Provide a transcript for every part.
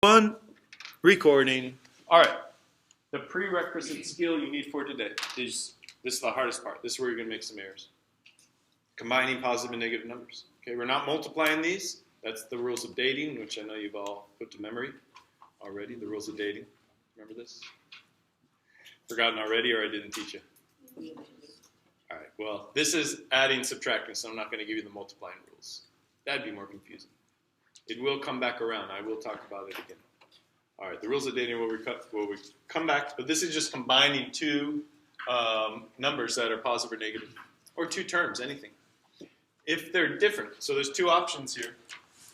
One recording. All right. The prerequisite skill you need for today is this is the hardest part. This is where you're going to make some errors. Combining positive and negative numbers. Okay, we're not multiplying these. That's the rules of dating, which I know you've all put to memory already. The rules of dating. Remember this? Forgotten already, or I didn't teach you? All right. Well, this is adding, subtracting, so I'm not going to give you the multiplying rules. That'd be more confusing. It will come back around. I will talk about it again. All right, the rules of dating will we come back, but this is just combining two numbers that are positive or negative, or two terms, anything. If they're different, so there's two options here,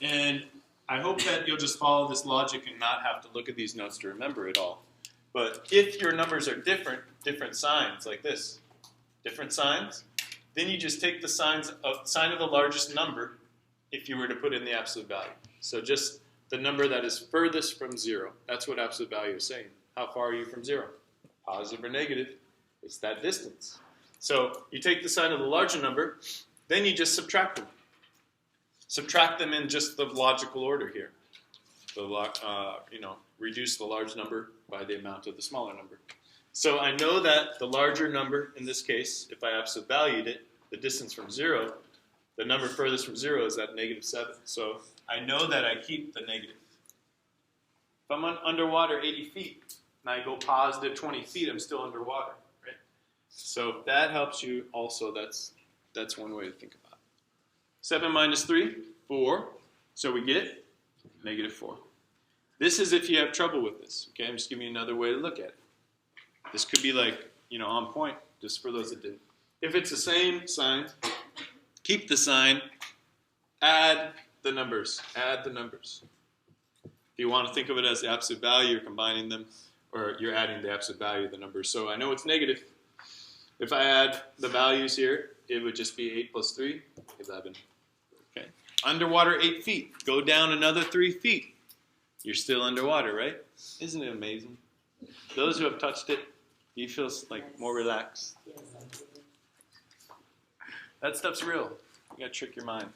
and I hope that you'll just follow this logic and not have to look at these notes to remember it all. But if your numbers are different signs, like this, different signs, then you just take the sign of the largest number if you were to put in the absolute value. So just the number that is furthest from 0. That's what absolute value is saying. How far are you from 0? Positive or negative? It's that distance. So you take the sign of the larger number, then you just subtract them. Subtract them in just the logical order here. Reduce the large number by the amount of the smaller number. So I know that the larger number, in this case, if I absolute valued it, the distance from 0, the number furthest from 0 is at -7. So I know that I keep the negative. If I'm underwater 80 feet and I go positive 20 feet, I'm still underwater, right? So if that helps you also, that's one way to think about it. 7 minus 3, 4. So we get -4. This is if you have trouble with this. Okay, I'm just giving you another way to look at it. This could be like, on point, just for those that didn't. If it's the same sign, keep the sign, add the numbers. Add the numbers. If you want to think of it as the absolute value, you're combining them, or you're adding the absolute value of the numbers. So I know it's negative. If I add the values here, it would just be 8 plus 3, 11. Okay. Underwater 8 feet. Go down another 3 feet. You're still underwater, right? Isn't it amazing? Those who have touched it, do you feel like more relaxed? That stuff's real. You gotta trick your mind.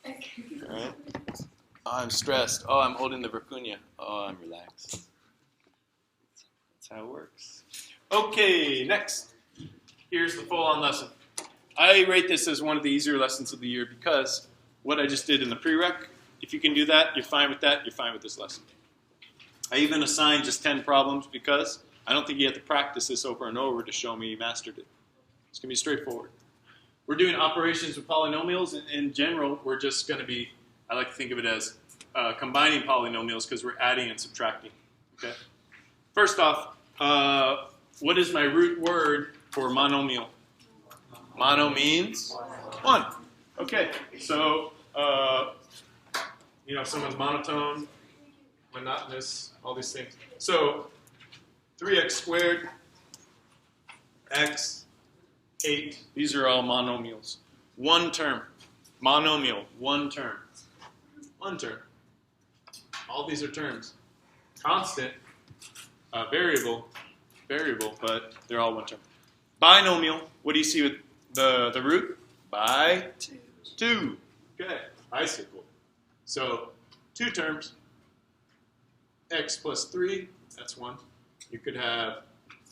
All right? Oh, I'm stressed. Oh, I'm holding the vicuña. Oh, I'm relaxed. That's how it works. Okay, next. Here's the full-on lesson. I rate this as one of the easier lessons of the year because what I just did in the prereq, if you can do that, you're fine with that, you're fine with this lesson. I even assigned just 10 problems because I don't think you have to practice this over and over to show me you mastered it. It's going to be straightforward. We're doing operations with polynomials. In general, we're just going to be, I like to think of it as combining polynomials because we're adding and subtracting. Okay. First off, what is my root word for monomial? Mono means 1. Okay, so, someone's monotone, monotonous, all these things. So 3x squared, x, 8, these are all monomials. One term. Monomial, one term. One term. All these are terms. Constant, variable, but they're all one term. Binomial, what do you see with the root? By 2. Okay, bicycle. So 2 terms. X plus 3, that's 1. You could have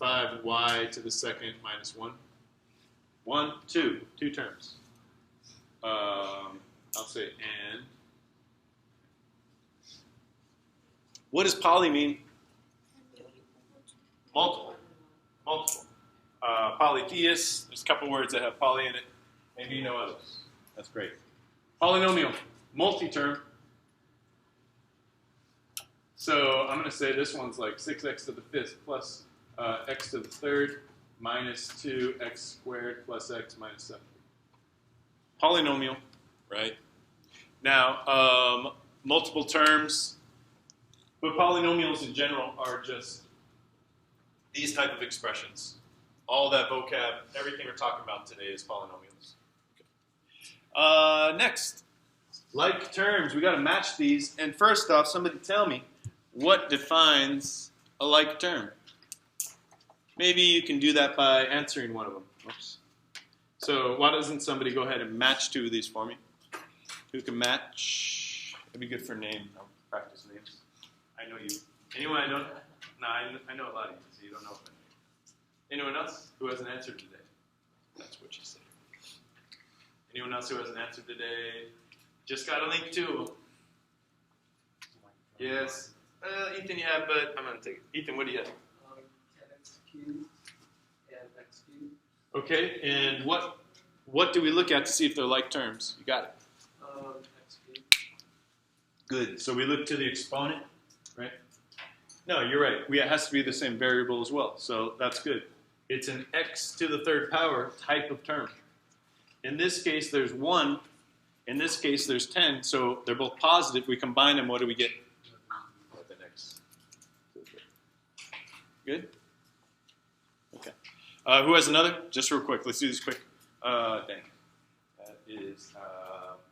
5y to the second minus 1. 1, 2, 2 terms. I'll say and. What does poly mean? Multiple. Multiple. Polytheist, there's a couple words that have poly in it. Maybe you know others. That's great. Polynomial, multi-term. So I'm going to say this one's like 6x to the 5th plus x to the 3rd minus 2x squared plus x minus 7. Polynomial, right? Now, multiple terms, but polynomials in general are just these type of expressions. All that vocab, everything we're talking about today is polynomials. Okay. Next, like terms, we got to match these. And first off, somebody tell me, what defines a like term? Maybe you can do that by answering one of them. Oops. So why doesn't somebody go ahead and match 2 of these for me? Who can match? It'd be good for name. I'll practice names. I I know you. Anyone I don't? No, I know a lot of you, so you don't know if I know you. Anyone else who hasn't answered today? That's what you said. Anyone else who hasn't answered today? Just got a link to. Yes. Ethan, you have, but I'm going to take it. Ethan, what do you have? 10x cubed and x cubed. Okay, and what do we look at to see if they're like terms? You got it. X cubed. Good. So we look to the exponent, right? No, you're right. It has to be the same variable as well. So that's good. It's an x to the third power type of term. In this case, there's 1. In this case, there's 10. So they're both positive. We combine them. What do we get? With an x to the third. Good? Okay. Who has another? Just real quick. Let's do this quick. Dang. That is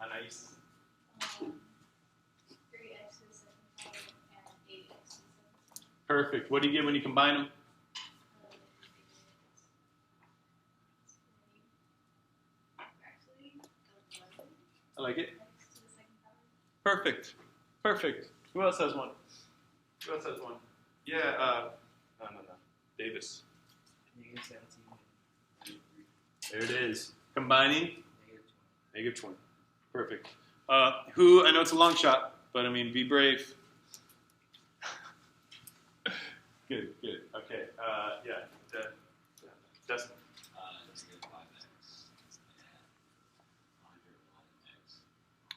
Anais. 3x to the second power and 8x to the second power. Perfect. What do you get when you combine them? I like it. Perfect. Perfect. Who else has one? Who else has one? Yeah, no. Davis. There it is. Combining? Negative 20. Perfect. Who, I know it's a long shot, but I mean, be brave. Good. Okay. Yeah. Dustin.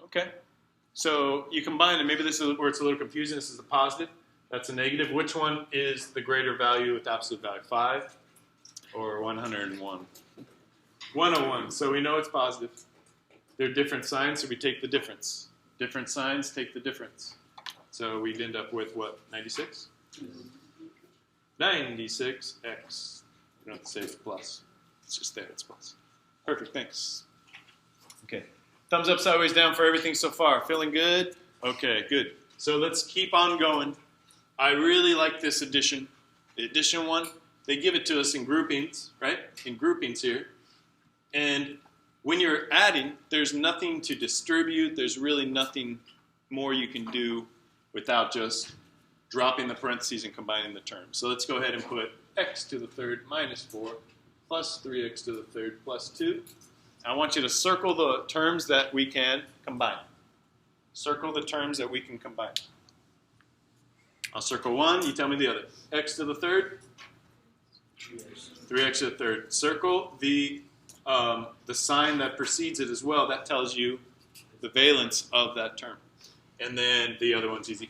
Okay. So you combine them. Maybe this is where it's a little confusing. This is a positive. That's a negative. Which one is the greater value with absolute value? 5 or 101? 101. So we know it's positive. They're different signs, so we take the difference. Different signs, take the difference. So we'd end up with what? 96? 96x. You don't have to say it's plus. It's just there. It's plus. Perfect. Thanks. Okay. Thumbs up, sideways, down for everything so far. Feeling good? Okay, good. So let's keep on going. I really like this addition. The addition one, they give it to us in groupings, right? In groupings here. And when you're adding, there's nothing to distribute. There's really nothing more you can do without just dropping the parentheses and combining the terms. So let's go ahead and put x to the third minus 4 plus 3x to the third plus 2. I want you to circle the terms that we can combine. Circle the terms that we can combine. I'll circle one, you tell me the other. X to the third? 3x to the third. Circle the sign that precedes it as well. That tells you the valence of that term. And then the other one's easy.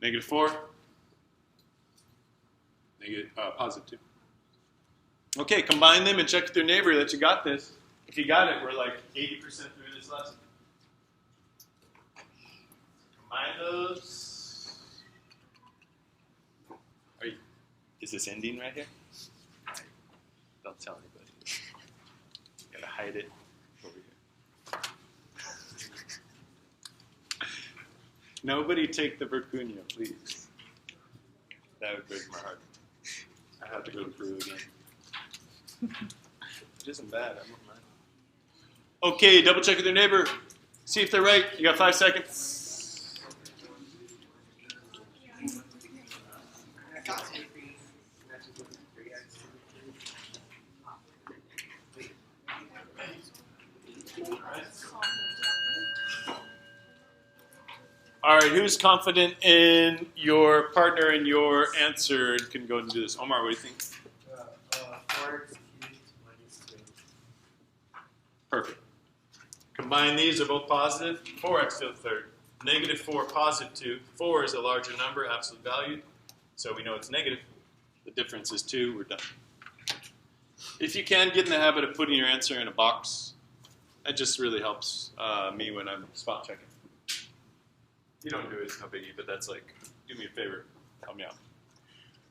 Negative 4. Positive 2. Okay, combine them and check with your neighbor that you got this. If you got it, we're like 80% through this lesson. Combine those. Is this ending right here? Right. Don't tell anybody. Gotta hide it over here. Nobody take the Vercunha, please. That would break my heart. I have to go to Peru again. It isn't bad. I'm not mad. Okay, double check with your neighbor. See if they're right. You got 5 seconds. All right, who's confident in your partner and your answer and can go ahead and do this? Omar, what do you think? 4x cubed minus 2. Perfect. Combine these, they're both positive. 4x to the third. Negative 4, positive 2. 4 is a larger number, absolute value. So we know it's negative. The difference is 2. We're done. If you can, get in the habit of putting your answer in a box. That just really helps me when I'm spot checking. You don't do it, it's no biggie, but that's like, do me a favor, help me out.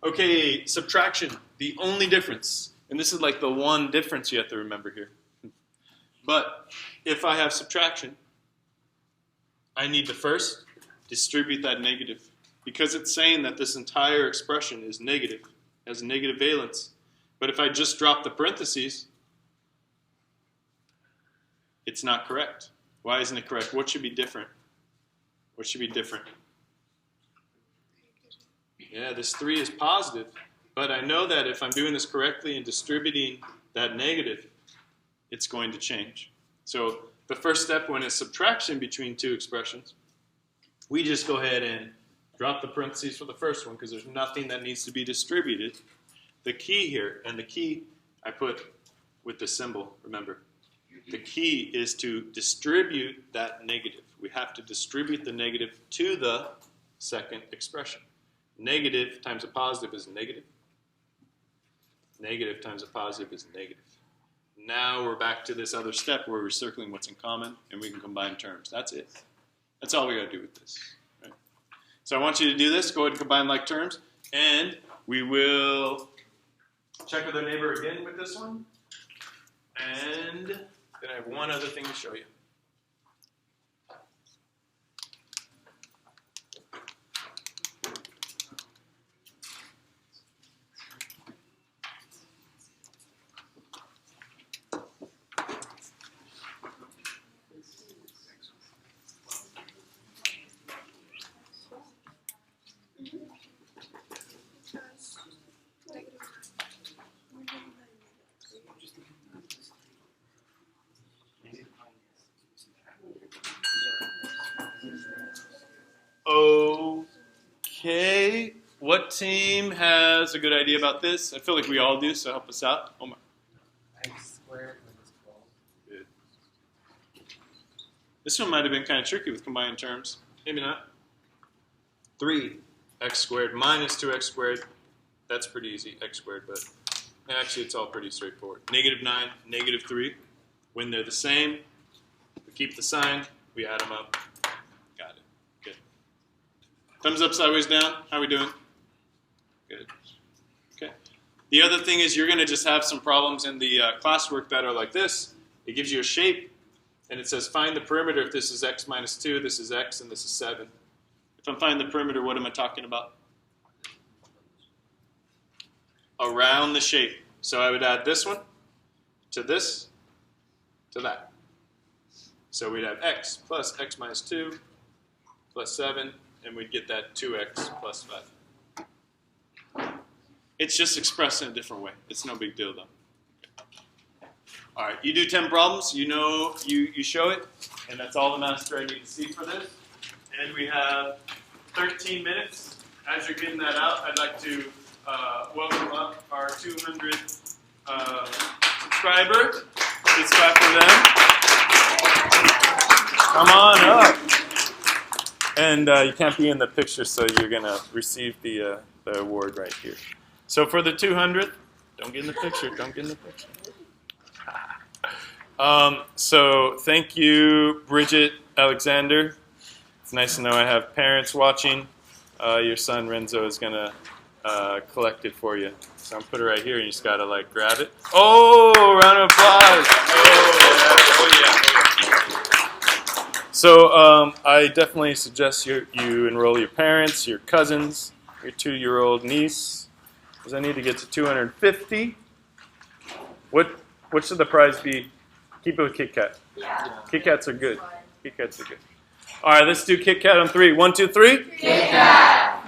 Okay, subtraction, the only difference, and this is like the one difference you have to remember here. But if I have subtraction, I need to first distribute that negative because it's saying that this entire expression is negative, has a negative valence. But if I just drop the parentheses, it's not correct. Why isn't it correct? What should be different? What should be different? Yeah, this 3 is positive, but I know that if I'm doing this correctly and distributing that negative, it's going to change. So the first step when it's subtraction between two expressions, we just go ahead and drop the parentheses for the first one because there's nothing that needs to be distributed. The key here, and the key I put with the symbol, remember, the key is to distribute that negative. We have to distribute the negative to the second expression. Negative times a positive is negative. Negative times a positive is negative. Now we're back to this other step where we're circling what's in common and we can combine terms. That's it. That's all we got to do with this. Right? So I want you to do this. Go ahead and combine like terms. And we will check with our neighbor again with this one. And then I have one other thing to show you. Okay, what team has a good idea about this? I feel like we all do, so help us out. Omar. X squared minus 12. Good. This one might have been kind of tricky with combined terms. Maybe not. 3x squared minus 2x squared. That's pretty easy, x squared, but actually it's all pretty straightforward. Negative 9, negative 3. When they're the same, we keep the sign, we add them up. Got it. Good. Thumbs up, sideways down. How are we doing? Good. Okay. The other thing is you're going to just have some problems in the classwork that are like this. It gives you a shape, and it says find the perimeter if this is x minus 2, this is x, and this is 7. If I'm finding the perimeter, what am I talking about? Around the shape. So I would add this one to this to that. So we'd have x plus x minus 2 plus 7, and we'd get that 2x plus 5. It's just expressed in a different way. It's no big deal, though. All right, you do 10 problems. You know, you show it, and that's all the master I need to see for this. And we have 13 minutes. As you're getting that out, I'd like to welcome up our 200 subscriber. Please clap for them. Come on up. And you can't be in the picture, so you're going to receive the award right here. So for the 200th, don't get in the picture. Don't get in the picture. So thank you, Bridget Alexander. It's nice to know I have parents watching. Your son Renzo is going to collect it for you. So I'm put it right here, and you just got to like grab it. Oh, round of applause. Oh, yeah. So I definitely suggest you enroll your parents, your cousins, your 2-year-old niece, because I need to get to 250. What should the prize be? Keep it with Kit Kat. Yeah. Kit Kats are good. Kit Kats are good. All right, let's do Kit Kat on 3. 1, 2, 3. Kit Kat!